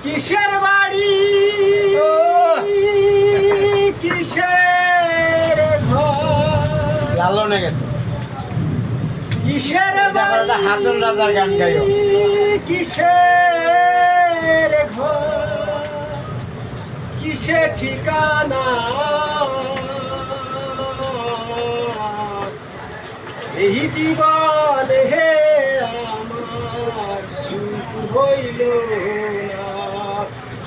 কিসের বাড়ি কিসের ঘর ভালো লেগে গেছে কিসের দেখো এটা হাসন রাজার গান গাইও কিসের ঘর কিসের ঠিকানা এই জীবন হে আমার সুখ হইল না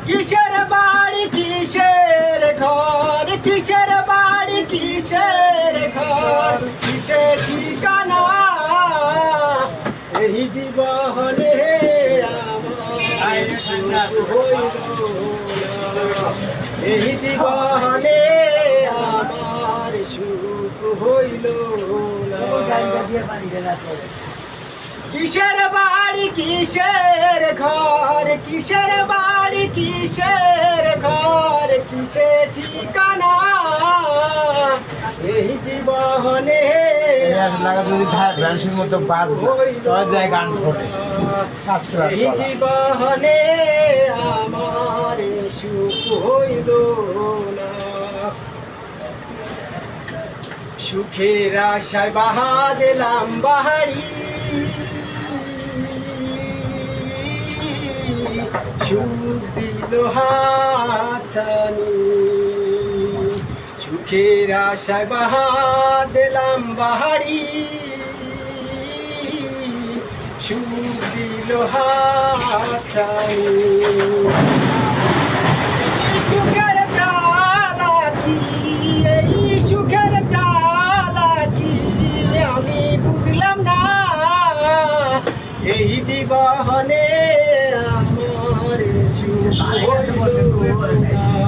কিসের বাড়ি কিসের ঘর কিসের বাড়ি কিসের ঘর কিসের ঠিকানা এই জীবনে আমার সুখ হইল না এই জীবনে আমার সুখ হইল না কিসের বাড়ি কিসের ঘর কিসের বাড়ি কিসের ঘর কিসের ঠিকানা এই জীবনে লাগা যদি ভ্যানসির মতো বাজবে তবে যায় গান ফোটে এই জীবনে আমার সুখ হইল না সুখের আশায় বাহা দিলাম বাহারি সুখ দিল হাতছানি সুখের আশায় বাহা দিলাম বাহারি সুখ দিল হাতছানি সুখের চালাকি এই সুখের চালাকি আমি বুঝলাম না এই জীবনে আমার সুখ হইল না